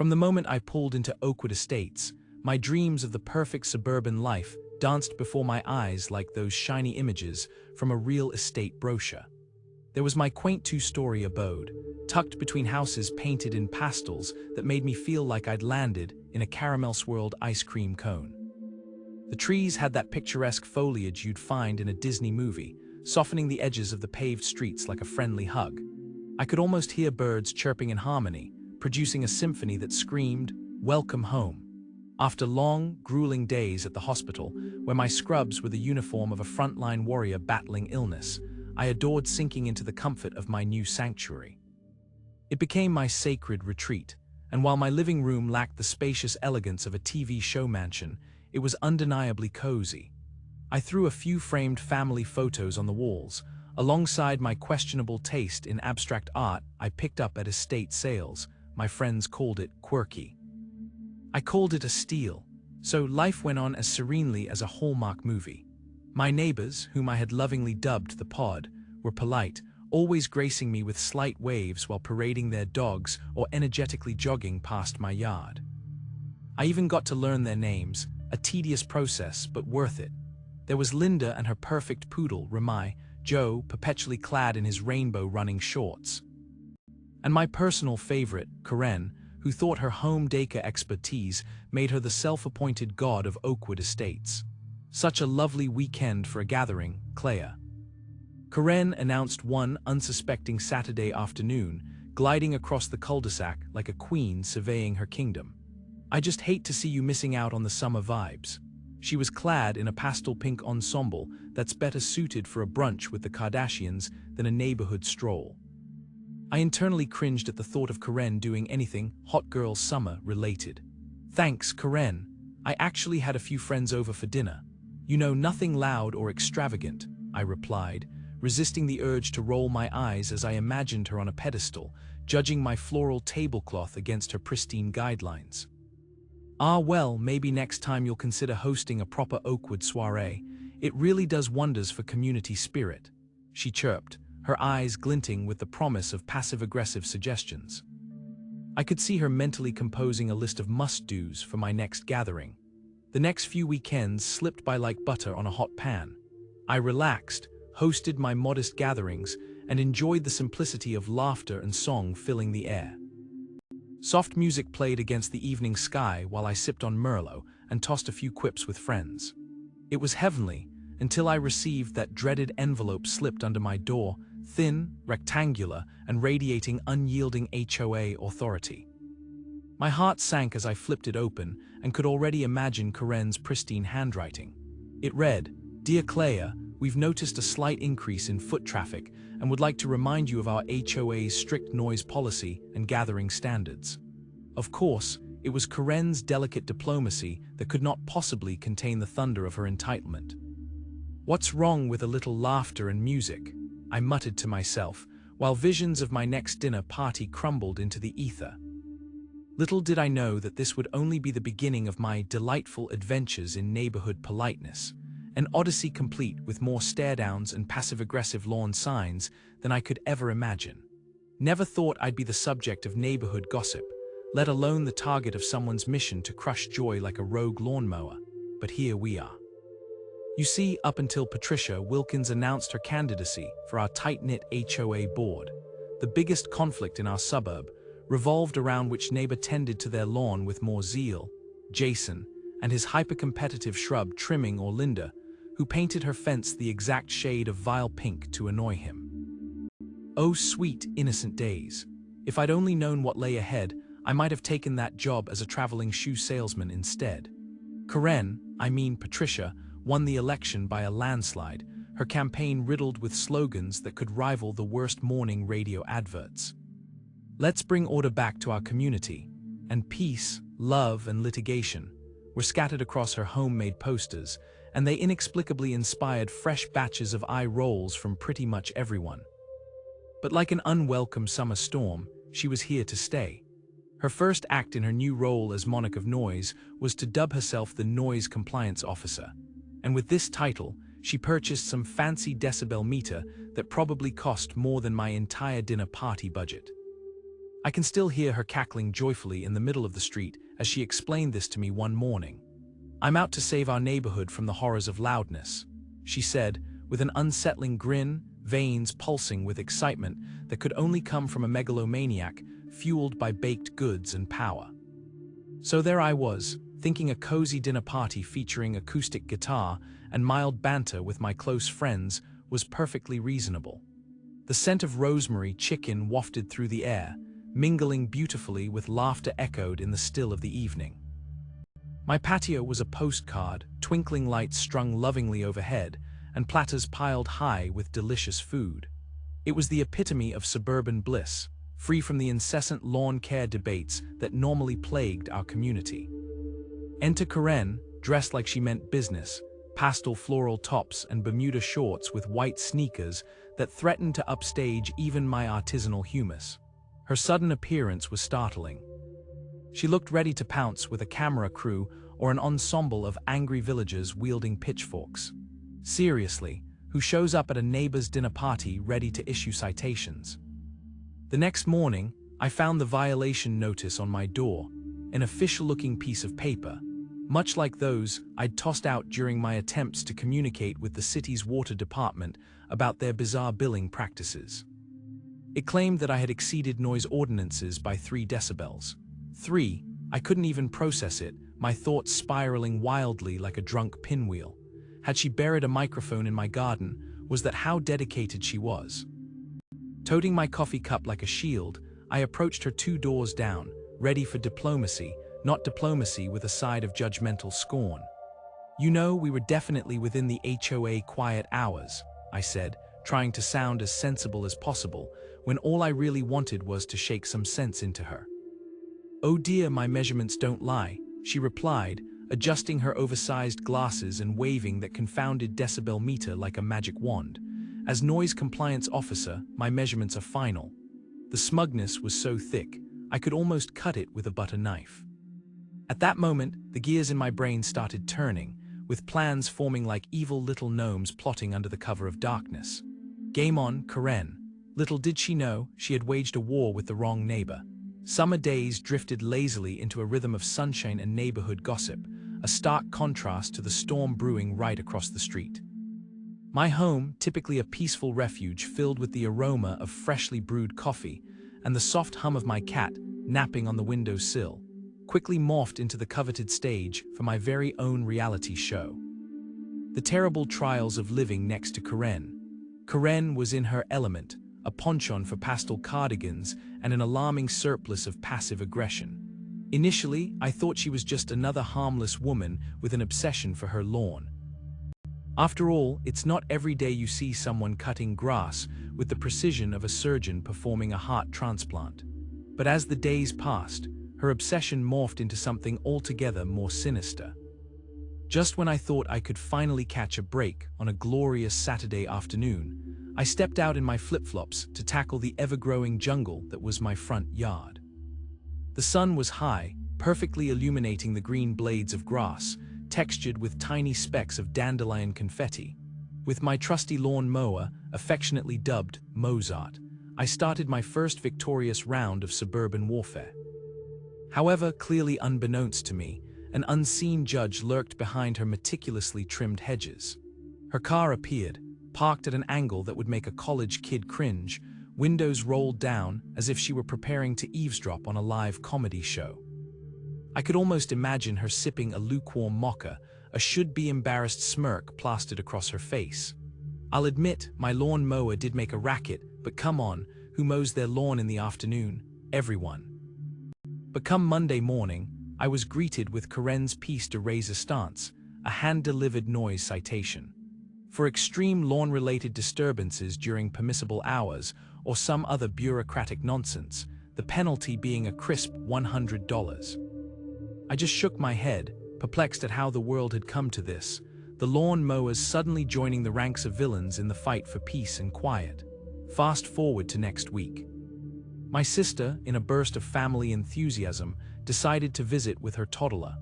From the moment I pulled into Oakwood Estates, my dreams of the perfect suburban life danced before my eyes like those shiny images from a real estate brochure. There was my quaint two-story abode, tucked between houses painted in pastels that made me feel like I'd landed in a caramel-swirled ice cream cone. The trees had that picturesque foliage you'd find in a Disney movie, softening the edges of the paved streets like a friendly hug. I could almost hear birds chirping in harmony, producing a symphony that screamed, "Welcome home." After long, grueling days at the hospital, where my scrubs were the uniform of a frontline warrior battling illness, I adored sinking into the comfort of my new sanctuary. It became my sacred retreat, and while my living room lacked the spacious elegance of a TV show mansion, it was undeniably cozy. I threw a few framed family photos on the walls, alongside my questionable taste in abstract art I picked up at estate sales. My friends called it quirky. I called it a steal, so life went on as serenely as a Hallmark movie. My neighbors, whom I had lovingly dubbed the Pod, were polite, always gracing me with slight waves while parading their dogs or energetically jogging past my yard. I even got to learn their names, a tedious process but worth it. There was Linda and her perfect poodle, Ramai, Joe, perpetually clad in his rainbow running shorts. And my personal favorite, Karen, who thought her home decor expertise made her the self-appointed god of Oakwood Estates. Such a lovely weekend for a gathering, Clea. Karen announced one unsuspecting Saturday afternoon, gliding across the cul-de-sac like a queen surveying her kingdom. "I just hate to see you missing out on the summer vibes." She was clad in a pastel pink ensemble that's better suited for a brunch with the Kardashians than a neighborhood stroll. I internally cringed at the thought of Karen doing anything hot girl summer related. "Thanks, Karen. I actually had a few friends over for dinner. You know, nothing loud or extravagant," I replied, resisting the urge to roll my eyes as I imagined her on a pedestal, judging my floral tablecloth against her pristine guidelines. "Ah, well, maybe next time you'll consider hosting a proper Oakwood soiree. It really does wonders for community spirit," she chirped, her eyes glinting with the promise of passive-aggressive suggestions. I could see her mentally composing a list of must-dos for my next gathering. The next few weekends slipped by like butter on a hot pan. I relaxed, hosted my modest gatherings, and enjoyed the simplicity of laughter and song filling the air. Soft music played against the evening sky while I sipped on Merlot and tossed a few quips with friends. It was heavenly until I received that dreaded envelope slipped under my door, thin, rectangular, and radiating unyielding HOA authority. My heart sank as I flipped it open and could already imagine Karen's pristine handwriting. It read, "Dear Clea, we've noticed a slight increase in foot traffic and would like to remind you of our HOA's strict noise policy and gathering standards." Of course, it was Karen's delicate diplomacy that could not possibly contain the thunder of her entitlement. "What's wrong with a little laughter and music?" I muttered to myself, while visions of my next dinner party crumbled into the ether. Little did I know that this would only be the beginning of my delightful adventures in neighborhood politeness, an odyssey complete with more stare-downs and passive-aggressive lawn signs than I could ever imagine. Never thought I'd be the subject of neighborhood gossip, let alone the target of someone's mission to crush joy like a rogue lawnmower, but here we are. You see, up until Patricia Wilkins announced her candidacy for our tight-knit HOA board, the biggest conflict in our suburb revolved around which neighbor tended to their lawn with more zeal, Jason, and his hyper-competitive shrub trimming, or Linda, who painted her fence the exact shade of vile pink to annoy him. Oh, sweet, innocent days. If I'd only known what lay ahead, I might have taken that job as a traveling shoe salesman instead. Patricia, won the election by a landslide, her campaign riddled with slogans that could rival the worst morning radio adverts. "Let's bring order back to our community," and "peace, love, and litigation" were scattered across her homemade posters, and they inexplicably inspired fresh batches of eye rolls from pretty much everyone. But like an unwelcome summer storm, she was here to stay. Her first act in her new role as Monarch of Noise was to dub herself the Noise Compliance Officer. And with this title, she purchased some fancy decibel meter that probably cost more than my entire dinner party budget. I can still hear her cackling joyfully in the middle of the street as she explained this to me one morning. "I'm out to save our neighborhood from the horrors of loudness," she said, with an unsettling grin, veins pulsing with excitement that could only come from a megalomaniac fueled by baked goods and power. So there I was, thinking a cozy dinner party featuring acoustic guitar and mild banter with my close friends was perfectly reasonable. The scent of rosemary chicken wafted through the air, mingling beautifully with laughter echoed in the still of the evening. My patio was a postcard, twinkling lights strung lovingly overhead, and platters piled high with delicious food. It was the epitome of suburban bliss, free from the incessant lawn care debates that normally plagued our community. Enter Karen, dressed like she meant business, pastel floral tops and Bermuda shorts with white sneakers that threatened to upstage even my artisanal humus. Her sudden appearance was startling. She looked ready to pounce with a camera crew or an ensemble of angry villagers wielding pitchforks. Seriously, who shows up at a neighbor's dinner party ready to issue citations? The next morning, I found the violation notice on my door, an official-looking piece of paper, much like those I'd tossed out during my attempts to communicate with the city's water department about their bizarre billing practices. It claimed that I had exceeded noise ordinances by 3 decibels. 3, I couldn't even process it, my thoughts spiraling wildly like a drunk pinwheel. Had she buried a microphone in my garden, was that how dedicated she was? Toting my coffee cup like a shield, I approached her 2 doors down, ready for diplomacy, not diplomacy with a side of judgmental scorn. "You know, we were definitely within the HOA quiet hours," I said, trying to sound as sensible as possible, when all I really wanted was to shake some sense into her. "Oh dear, my measurements don't lie," she replied, adjusting her oversized glasses and waving that confounded decibel meter like a magic wand. "As noise compliance officer, my measurements are final." The smugness was so thick, I could almost cut it with a butter knife. At that moment, the gears in my brain started turning, with plans forming like evil little gnomes plotting under the cover of darkness. Game on, Karen. Little did she know, she had waged a war with the wrong neighbor. Summer days drifted lazily into a rhythm of sunshine and neighborhood gossip, a stark contrast to the storm brewing right across the street. My home, typically a peaceful refuge filled with the aroma of freshly brewed coffee and the soft hum of my cat napping on the windowsill, quickly morphed into the coveted stage for my very own reality show. The terrible trials of living next to Karen. Karen was in her element, a penchant for pastel cardigans and an alarming surplus of passive aggression. Initially, I thought she was just another harmless woman with an obsession for her lawn. After all, it's not every day you see someone cutting grass with the precision of a surgeon performing a heart transplant. But as the days passed, her obsession morphed into something altogether more sinister. Just when I thought I could finally catch a break on a glorious Saturday afternoon, I stepped out in my flip-flops to tackle the ever-growing jungle that was my front yard. The sun was high, perfectly illuminating the green blades of grass, textured with tiny specks of dandelion confetti. With my trusty lawn mower, affectionately dubbed Mozart, I started my first victorious round of suburban warfare. However, clearly unbeknownst to me, an unseen judge lurked behind her meticulously trimmed hedges. Her car appeared, parked at an angle that would make a college kid cringe, windows rolled down as if she were preparing to eavesdrop on a live comedy show. I could almost imagine her sipping a lukewarm mocha, a should-be-embarrassed smirk plastered across her face. I'll admit, my lawn mower did make a racket, but come on, who mows their lawn in the afternoon? Everyone. But come Monday morning, I was greeted with Karen's piece de resistance, a hand-delivered noise citation. For extreme lawn-related disturbances during permissible hours or some other bureaucratic nonsense, the penalty being a crisp $100. I just shook my head, perplexed at how the world had come to this, the lawn mowers suddenly joining the ranks of villains in the fight for peace and quiet. Fast forward to next week. My sister, in a burst of family enthusiasm, decided to visit with her toddler.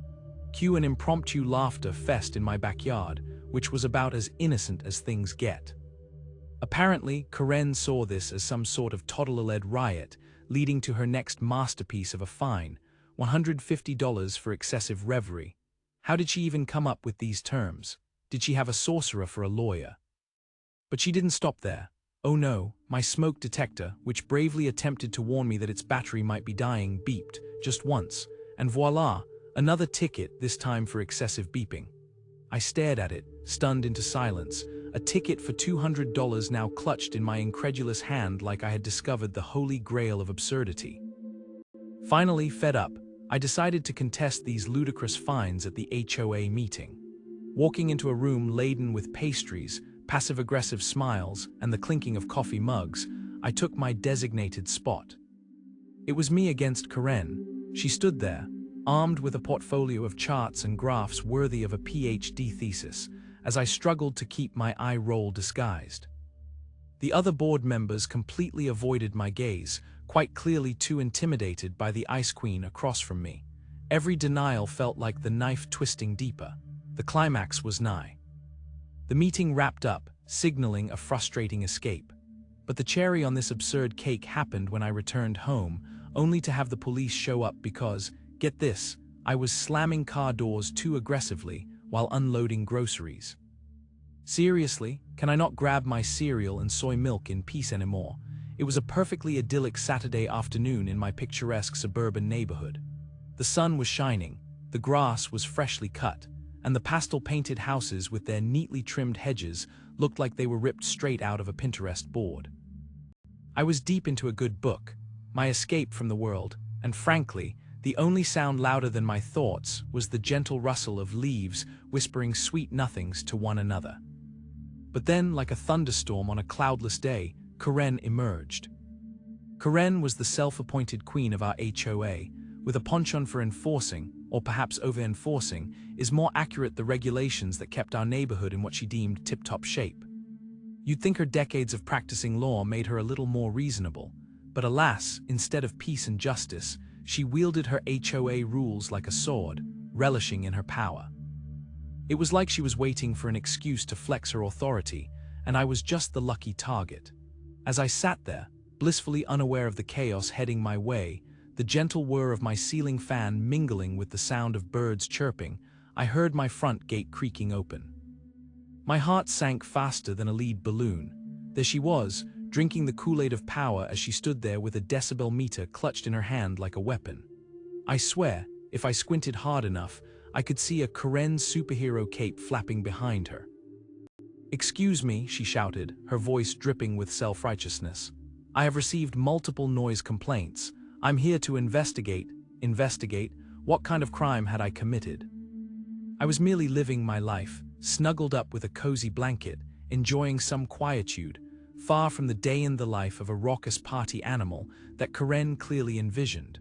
Cue an impromptu laughter fest in my backyard, which was about as innocent as things get. Apparently, Karen saw this as some sort of toddler-led riot, leading to her next masterpiece of a fine, $150 for excessive reverie. How did she even come up with these terms? Did she have a sorcerer for a lawyer? But she didn't stop there. Oh no, my smoke detector, which bravely attempted to warn me that its battery might be dying, beeped just once, and voila, another ticket, this time for excessive beeping. I stared at it, stunned into silence, a ticket for $200 now clutched in my incredulous hand like I had discovered the holy grail of absurdity. Finally, fed up, I decided to contest these ludicrous fines at the HOA meeting. Walking into a room laden with pastries, passive-aggressive smiles, and the clinking of coffee mugs, I took my designated spot. It was me against Karen. She stood there, armed with a portfolio of charts and graphs worthy of a PhD thesis, as I struggled to keep my eye roll disguised. The other board members completely avoided my gaze, quite clearly too intimidated by the Ice Queen across from me. Every denial felt like the knife twisting deeper. The climax was nigh. The meeting wrapped up, signaling a frustrating escape. But the cherry on this absurd cake happened when I returned home, only to have the police show up because, get this, I was slamming car doors too aggressively while unloading groceries. Seriously, can I not grab my cereal and soy milk in peace anymore? It was a perfectly idyllic Saturday afternoon in my picturesque suburban neighborhood. The sun was shining, the grass was freshly cut, and the pastel-painted houses with their neatly trimmed hedges looked like they were ripped straight out of a Pinterest board. I was deep into a good book, my escape from the world, and frankly, the only sound louder than my thoughts was the gentle rustle of leaves whispering sweet nothings to one another. But then, like a thunderstorm on a cloudless day, Karen emerged. Karen was the self-appointed queen of our HOA, with a penchant for enforcing, or perhaps over-enforcing, is more accurate the regulations that kept our neighborhood in what she deemed tip-top shape. You'd think her decades of practicing law made her a little more reasonable, but alas, instead of peace and justice, she wielded her HOA rules like a sword, relishing in her power. It was like she was waiting for an excuse to flex her authority, and I was just the lucky target. As I sat there, blissfully unaware of the chaos heading my way, the gentle whir of my ceiling fan mingling with the sound of birds chirping, I heard my front gate creaking open. My heart sank faster than a lead balloon. There she was, drinking the Kool-Aid of power as she stood there with a decibel meter clutched in her hand like a weapon. I swear, if I squinted hard enough, I could see a Karen superhero cape flapping behind her. "Excuse me," she shouted, her voice dripping with self-righteousness. "I have received multiple noise complaints. I'm here to investigate. What kind of crime had I committed?" I was merely living my life, snuggled up with a cozy blanket, enjoying some quietude, far from the day in the life of a raucous party animal that Karen clearly envisioned.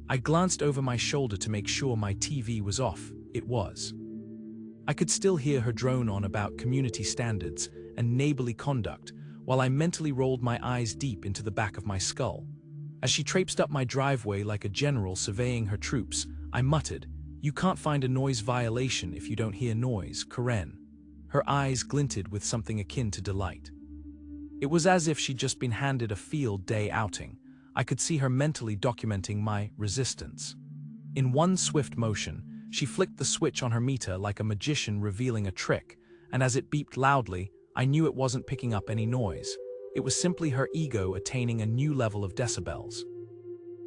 I glanced over my shoulder to make sure my TV was off. It was. I could still hear her drone on about community standards and neighborly conduct, while I mentally rolled my eyes deep into the back of my skull. As she traipsed up my driveway like a general surveying her troops, I muttered, "You can't find a noise violation if you don't hear noise, Karen." Her eyes glinted with something akin to delight. It was as if she'd just been handed a field day outing. I could see her mentally documenting my resistance. In one swift motion, she flicked the switch on her meter like a magician revealing a trick, and as it beeped loudly, I knew it wasn't picking up any noise. It was simply her ego attaining a new level of decibels.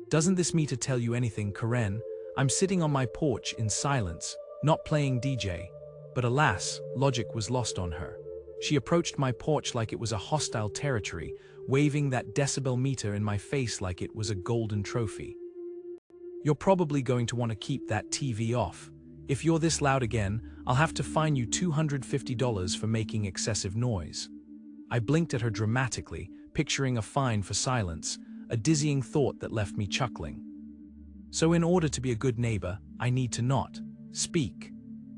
"Doesn't this meter tell you anything, Karen?" I'm sitting on my porch in silence, not playing DJ, but alas, logic was lost on her. She approached my porch like it was a hostile territory, waving that decibel meter in my face like it was a golden trophy. "You're probably going to want to keep that TV off. If you're this loud again, I'll have to fine you $250 for making excessive noise." I blinked at her dramatically, picturing a fine for silence, a dizzying thought that left me chuckling. So in order to be a good neighbor, I need to not speak.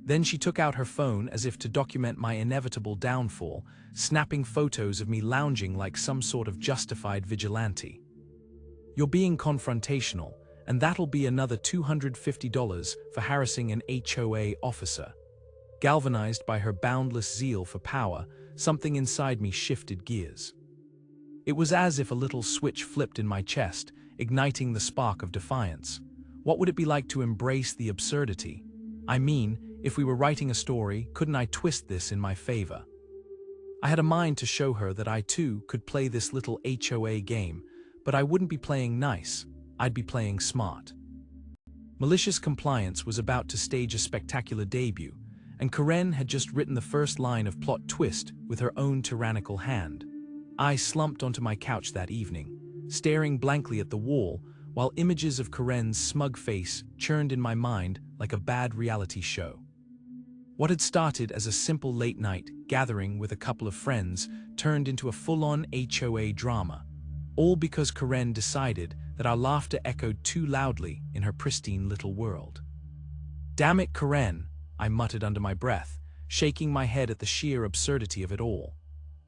Then she took out her phone as if to document my inevitable downfall, snapping photos of me lounging like some sort of justified vigilante. "You're being confrontational, and that'll be another $250 for harassing an HOA officer." Galvanized by her boundless zeal for power, something inside me shifted gears. It was as if a little switch flipped in my chest, igniting the spark of defiance. What would it be like to embrace the absurdity? I mean, if we were writing a story, couldn't I twist this in my favor? I had a mind to show her that I too could play this little HOA game, but I wouldn't be playing nice, I'd be playing smart. Malicious Compliance was about to stage a spectacular debut, and Karen had just written the first line of plot twist with her own tyrannical hand. I slumped onto my couch that evening, staring blankly at the wall, while images of Karen's smug face churned in my mind like a bad reality show. What had started as a simple late-night gathering with a couple of friends turned into a full-on HOA drama, all because Karen decided that our laughter echoed too loudly in her pristine little world. "Damn it, Karen," I muttered under my breath, shaking my head at the sheer absurdity of it all.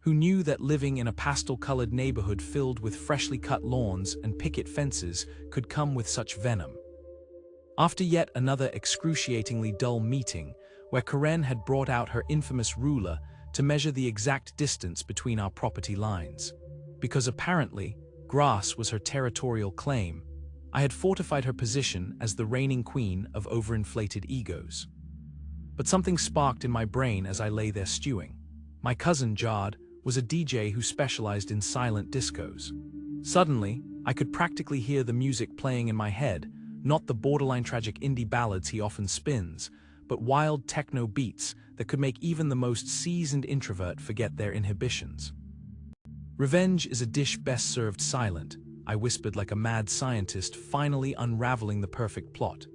Who knew that living in a pastel-colored neighborhood filled with freshly cut lawns and picket fences could come with such venom? After yet another excruciatingly dull meeting, where Karen had brought out her infamous ruler to measure the exact distance between our property lines, because apparently grass was her territorial claim, I had fortified her position as the reigning queen of overinflated egos. But something sparked in my brain as I lay there stewing. My cousin Jard was a DJ who specialized in silent discos. Suddenly, I could practically hear the music playing in my head, not the borderline tragic indie ballads he often spins, but wild techno beats that could make even the most seasoned introvert forget their inhibitions. "Revenge is a dish best served silent," I whispered like a mad scientist finally unraveling the perfect plot.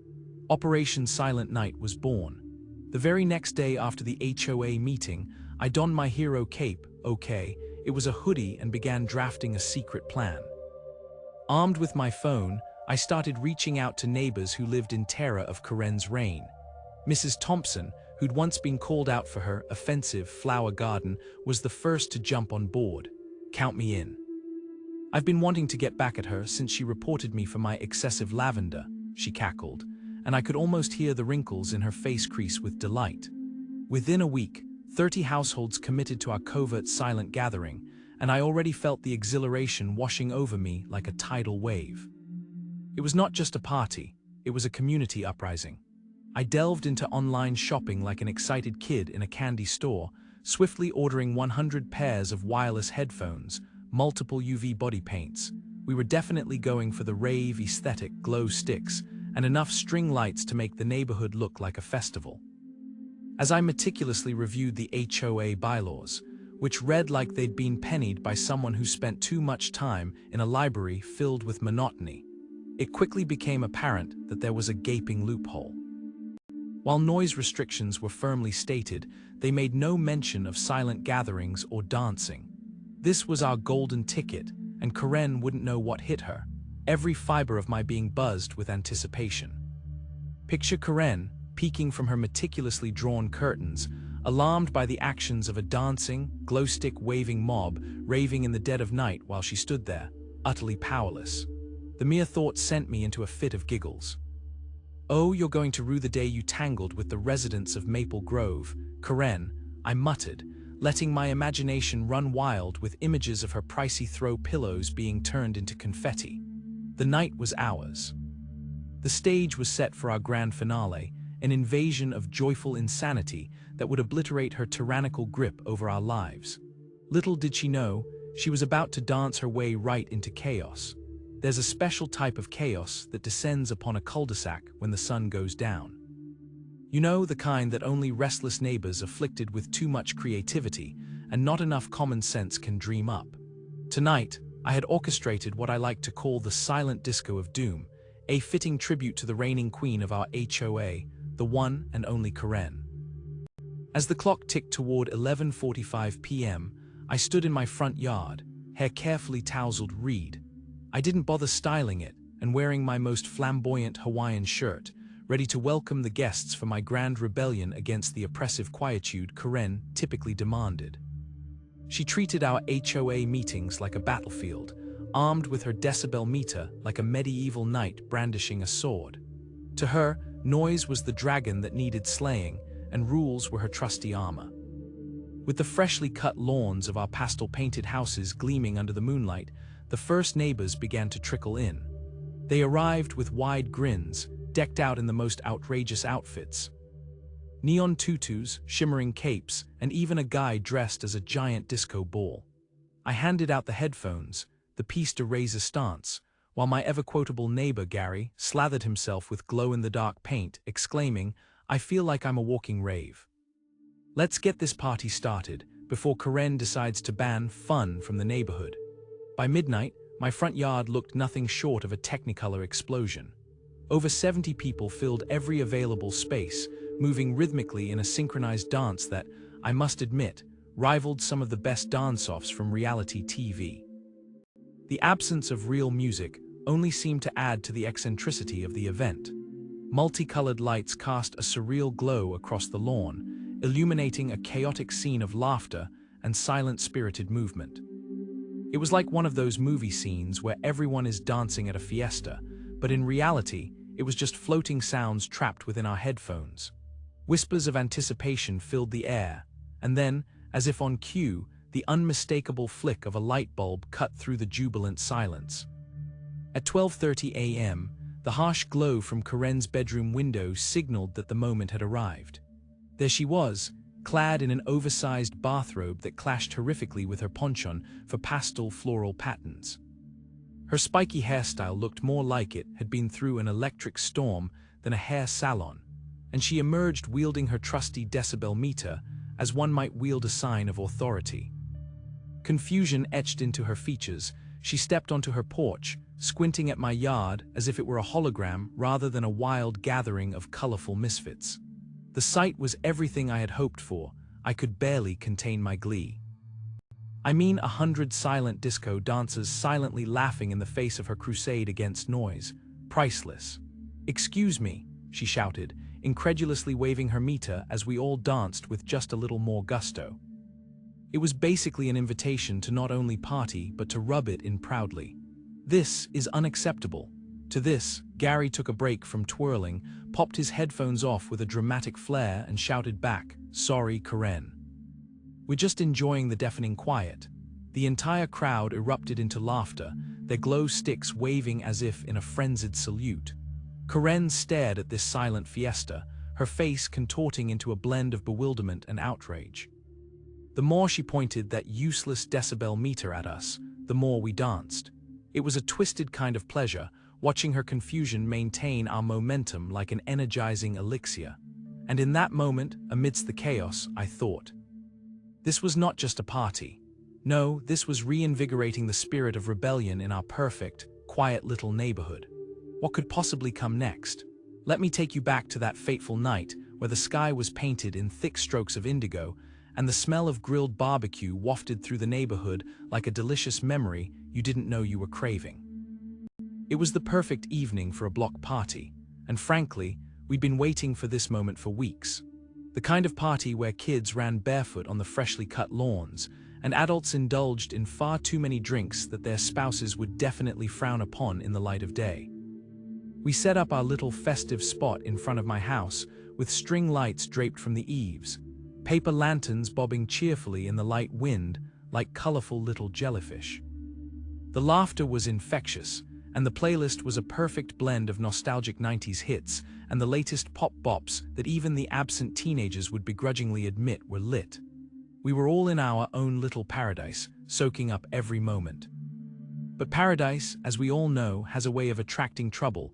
Operation Silent Night was born. The very next day after the HOA meeting, I donned my hero cape, okay, it was a hoodie, and began drafting a secret plan. Armed with my phone, I started reaching out to neighbors who lived in terror of Karen's reign. Mrs. Thompson, who'd once been called out for her offensive flower garden, was the first to jump on board. Count me in. "I've been wanting to get back at her since she reported me for my excessive lavender," she cackled, and I could almost hear the wrinkles in her face crease with delight. Within a week, 30 households committed to our covert silent gathering, and I already felt the exhilaration washing over me like a tidal wave. It was not just a party, it was a community uprising. I delved into online shopping like an excited kid in a candy store, swiftly ordering 100 pairs of wireless headphones, multiple UV body paints. We were definitely going for the rave aesthetic, glow sticks, and enough string lights to make the neighborhood look like a festival. As I meticulously reviewed the HOA bylaws, which read like they'd been pennied by someone who spent too much time in a library filled with monotony, it quickly became apparent that there was a gaping loophole. While noise restrictions were firmly stated, they made no mention of silent gatherings or dancing. This was our golden ticket, and Karen wouldn't know what hit her, every fiber of my being buzzed with anticipation. Picture Karen, peeking from her meticulously drawn curtains, alarmed by the actions of a dancing, glow-stick-waving mob raving in the dead of night while she stood there, utterly powerless. The mere thought sent me into a fit of giggles. "Oh, you're going to rue the day you tangled with the residents of Maple Grove, Karen," I muttered, letting my imagination run wild with images of her pricey throw pillows being turned into confetti. The night was ours. The stage was set for our grand finale, an invasion of joyful insanity that would obliterate her tyrannical grip over our lives. Little did she know, she was about to dance her way right into chaos. There's a special type of chaos that descends upon a cul-de-sac when the sun goes down. You know, the kind that only restless neighbors afflicted with too much creativity and not enough common sense can dream up. Tonight, I had orchestrated what I like to call the silent disco of doom, a fitting tribute to the reigning queen of our HOA, the one and only Karen. As the clock ticked toward 11:45 p.m., I stood in my front yard, hair carefully tousled reed. I didn't bother styling it, and wearing my most flamboyant Hawaiian shirt, ready to welcome the guests for my grand rebellion against the oppressive quietude Karen typically demanded. She treated our HOA meetings like a battlefield, armed with her decibel meter like a medieval knight brandishing a sword. To her, noise was the dragon that needed slaying, and rules were her trusty armor. With the freshly cut lawns of our pastel-painted houses gleaming under the moonlight, the first neighbors began to trickle in. They arrived with wide grins, decked out in the most outrageous outfits. Neon tutus, shimmering capes, and even a guy dressed as a giant disco ball. I handed out the headphones, the piece de resistance, while my ever-quotable neighbor Gary slathered himself with glow-in-the-dark paint, exclaiming, "I feel like I'm a walking rave." Let's get this party started, before Karen decides to ban fun from the neighborhood. By midnight, my front yard looked nothing short of a Technicolor explosion. Over 70 people filled every available space, moving rhythmically in a synchronized dance that, I must admit, rivaled some of the best dance-offs from reality TV. The absence of real music only seemed to add to the eccentricity of the event. Multicolored lights cast a surreal glow across the lawn, illuminating a chaotic scene of laughter and silent spirited movement. It was like one of those movie scenes where everyone is dancing at a fiesta, but in reality, it was just floating sounds trapped within our headphones. Whispers of anticipation filled the air, and then, as if on cue, the unmistakable flick of a light bulb cut through the jubilant silence. At 12:30 a.m., the harsh glow from Karen's bedroom window signaled that the moment had arrived. There she was, clad in an oversized bathrobe that clashed horrifically with her ponchon for pastel floral patterns. Her spiky hairstyle looked more like it had been through an electric storm than a hair salon, and she emerged wielding her trusty decibel meter as one might wield a sign of authority. Confusion etched into her features, she stepped onto her porch, squinting at my yard as if it were a hologram rather than a wild gathering of colorful misfits. The sight was everything I had hoped for. I could barely contain my glee. I mean 100 silent disco dancers silently laughing in the face of her crusade against noise. Priceless. "Excuse me," she shouted, incredulously waving her meter as we all danced with just a little more gusto. It was basically an invitation to not only party but to rub it in proudly. This is unacceptable. To this, Gary took a break from twirling, popped his headphones off with a dramatic flair and shouted back, "Sorry, Karen." We're just enjoying the deafening quiet. The entire crowd erupted into laughter, their glow sticks waving as if in a frenzied salute. Karen stared at this silent fiesta, her face contorting into a blend of bewilderment and outrage. The more she pointed that useless decibel meter at us, the more we danced. It was a twisted kind of pleasure, watching her confusion maintain our momentum like an energizing elixir. And in that moment, amidst the chaos, I thought, this was not just a party. No, this was reinvigorating the spirit of rebellion in our perfect, quiet little neighborhood. What could possibly come next? Let me take you back to that fateful night where the sky was painted in thick strokes of indigo and the smell of grilled barbecue wafted through the neighborhood like a delicious memory you didn't know you were craving. It was the perfect evening for a block party, and frankly, we'd been waiting for this moment for weeks. The kind of party where kids ran barefoot on the freshly cut lawns, and adults indulged in far too many drinks that their spouses would definitely frown upon in the light of day. We set up our little festive spot in front of my house, with string lights draped from the eaves, paper lanterns bobbing cheerfully in the light wind like colorful little jellyfish. The laughter was infectious, and the playlist was a perfect blend of nostalgic 90s hits and the latest pop bops that even the absent teenagers would begrudgingly admit were lit. We were all in our own little paradise, soaking up every moment. But paradise, as we all know, has a way of attracting trouble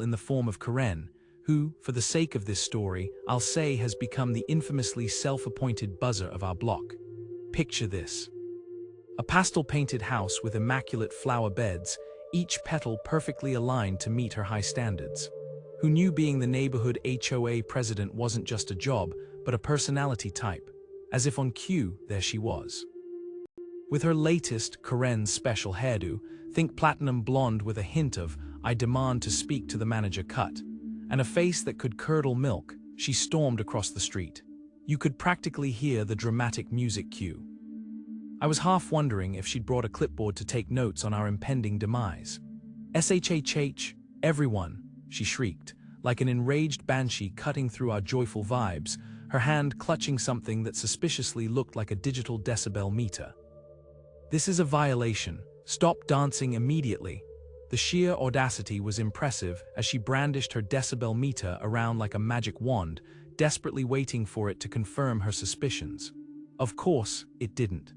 in the form of Karen, who, for the sake of this story, I'll say has become the infamously self-appointed buzzer of our block. Picture this. A pastel-painted house with immaculate flower beds, each petal perfectly aligned to meet her high standards. Who knew being the neighborhood HOA president wasn't just a job, but a personality type? As if on cue, there she was. With her latest, Karen's special hairdo, think platinum blonde with a hint of, "I demand to speak to the manager" cut, and a face that could curdle milk, she stormed across the street. You could practically hear the dramatic music cue. I was half wondering if she'd brought a clipboard to take notes on our impending demise. "SHHH, everyone," she shrieked, like an enraged banshee cutting through our joyful vibes, her hand clutching something that suspiciously looked like a digital decibel meter. "This is a violation. Stop dancing immediately." The sheer audacity was impressive as she brandished her decibel meter around like a magic wand, desperately waiting for it to confirm her suspicions. Of course, it didn't.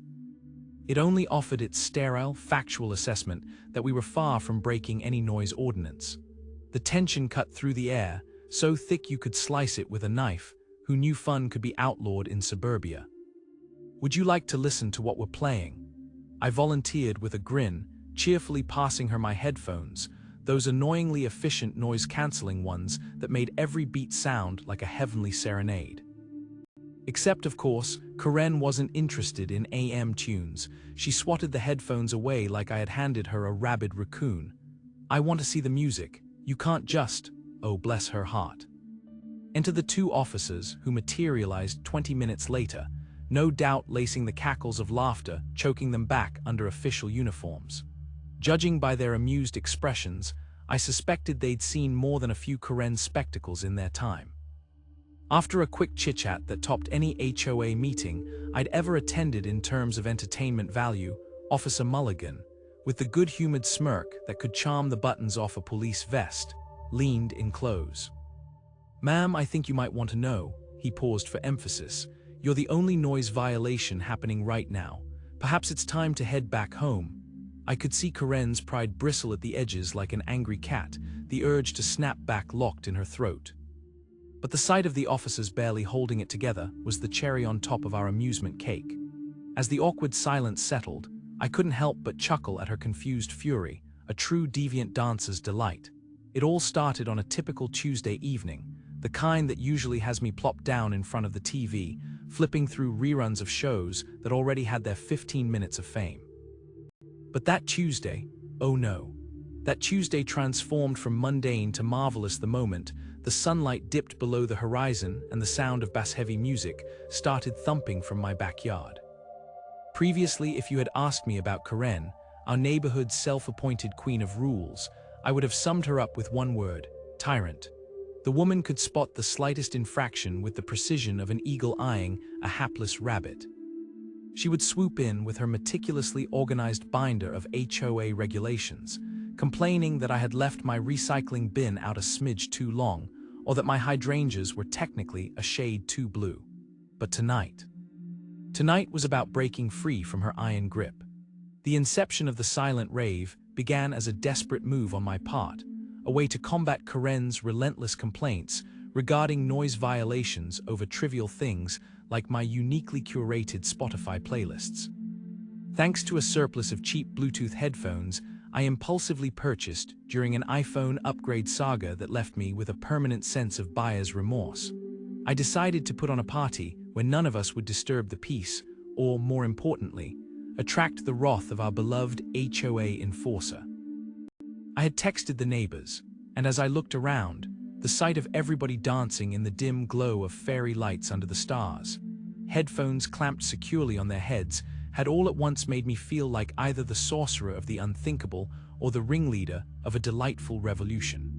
It only offered its sterile, factual assessment that we were far from breaking any noise ordinance. The tension cut through the air, so thick you could slice it with a knife. Who knew fun could be outlawed in suburbia? "Would you like to listen to what we're playing?" I volunteered with a grin, cheerfully passing her my headphones, those annoyingly efficient noise-canceling ones that made every beat sound like a heavenly serenade. Except, of course, Karen wasn't interested in AM tunes. She swatted the headphones away like I had handed her a rabid raccoon. "I want to see the music. You can't just..." Oh, bless her heart. Enter the two officers who materialized 20 minutes later, no doubt lacing the cackles of laughter, choking them back under official uniforms. Judging by their amused expressions, I suspected they'd seen more than a few Karen spectacles in their time. After a quick chit-chat that topped any HOA meeting I'd ever attended in terms of entertainment value, Officer Mulligan, with the good-humored smirk that could charm the buttons off a police vest, leaned in close. "Ma'am, I think you might want to know," he paused for emphasis, "you're the only noise violation happening right now. Perhaps it's time to head back home." I could see Karen's pride bristle at the edges like an angry cat, the urge to snap back locked in her throat. But the sight of the officers barely holding it together was the cherry on top of our amusement cake. As the awkward silence settled, I couldn't help but chuckle at her confused fury, a true deviant dancer's delight. It all started on a typical Tuesday evening, the kind that usually has me plopped down in front of the TV, flipping through reruns of shows that already had their 15 minutes of fame. But that Tuesday, oh no. That Tuesday transformed from mundane to marvelous the moment the sunlight dipped below the horizon and the sound of bass-heavy music started thumping from my backyard. Previously, if you had asked me about Karen, our neighborhood's self-appointed queen of rules, I would have summed her up with one word: tyrant. The woman could spot the slightest infraction with the precision of an eagle eyeing a hapless rabbit. She would swoop in with her meticulously organized binder of HOA regulations, complaining that I had left my recycling bin out a smidge too long, or that my hydrangeas were technically a shade too blue. But tonight was about breaking free from her iron grip. The inception of the silent rave began as a desperate move on my part, a way to combat Karen's relentless complaints regarding noise violations over trivial things like my uniquely curated Spotify playlists. Thanks to a surplus of cheap Bluetooth headphones I impulsively purchased during an iPhone upgrade saga that left me with a permanent sense of buyer's remorse, I decided to put on a party where none of us would disturb the peace, or, more importantly, attract the wrath of our beloved HOA enforcer. I had texted the neighbors, and as I looked around, the sight of everybody dancing in the dim glow of fairy lights under the stars, headphones clamped securely on their heads, had all at once made me feel like either the sorcerer of the unthinkable or the ringleader of a delightful revolution.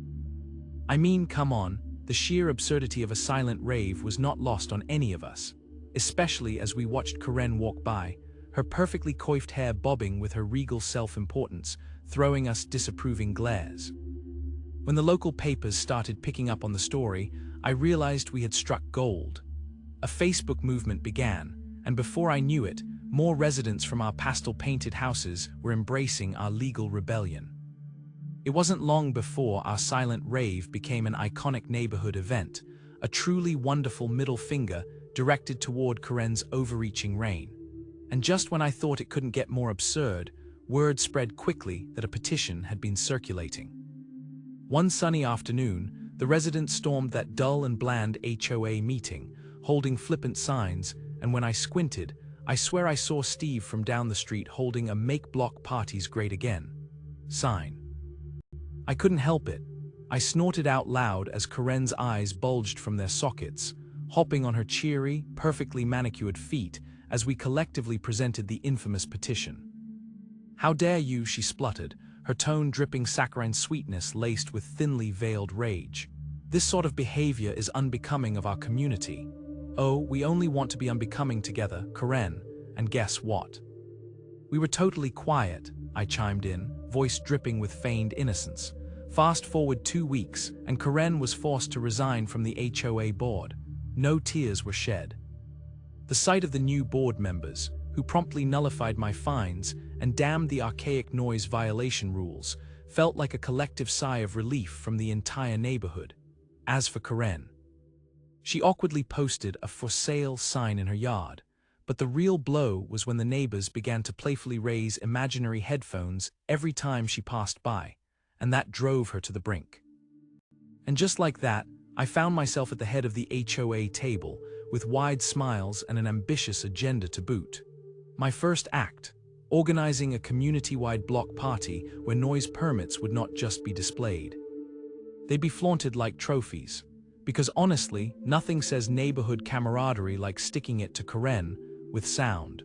I mean, come on, the sheer absurdity of a silent rave was not lost on any of us, especially as we watched Karen walk by, her perfectly coiffed hair bobbing with her regal self-importance, throwing us disapproving glares. When the local papers started picking up on the story, I realized we had struck gold. A Facebook movement began, and before I knew it, more residents from our pastel-painted houses were embracing our legal rebellion. It wasn't long before our silent rave became an iconic neighborhood event, a truly wonderful middle finger directed toward Karen's overreaching reign. And just when I thought it couldn't get more absurd, word spread quickly that a petition had been circulating. One sunny afternoon, the residents stormed that dull and bland HOA meeting, holding flippant signs, and when I squinted, I swear I saw Steve from down the street holding a "Make Block Parties Great Again" sign. I couldn't help it. I snorted out loud as Karen's eyes bulged from their sockets, hopping on her cheery, perfectly manicured feet as we collectively presented the infamous petition. "How dare you," she spluttered, her tone dripping saccharine sweetness laced with thinly veiled rage. "This sort of behavior is unbecoming of our community." "Oh, we only want to be unbecoming together, Karen, and guess what?" "We were totally quiet," I chimed in, voice dripping with feigned innocence. Fast forward 2 weeks, and Karen was forced to resign from the HOA board. No tears were shed. The sight of the new board members, who promptly nullified my fines and damned the archaic noise violation rules, felt like a collective sigh of relief from the entire neighborhood. As for Karen, she awkwardly posted a "for sale" sign in her yard, but the real blow was when the neighbors began to playfully raise imaginary headphones every time she passed by, and that drove her to the brink. And just like that, I found myself at the head of the HOA table, with wide smiles and an ambitious agenda to boot. My first act: organizing a community-wide block party where noise permits would not just be displayed. They'd be flaunted like trophies. Because honestly, nothing says neighborhood camaraderie like sticking it to Karen with sound.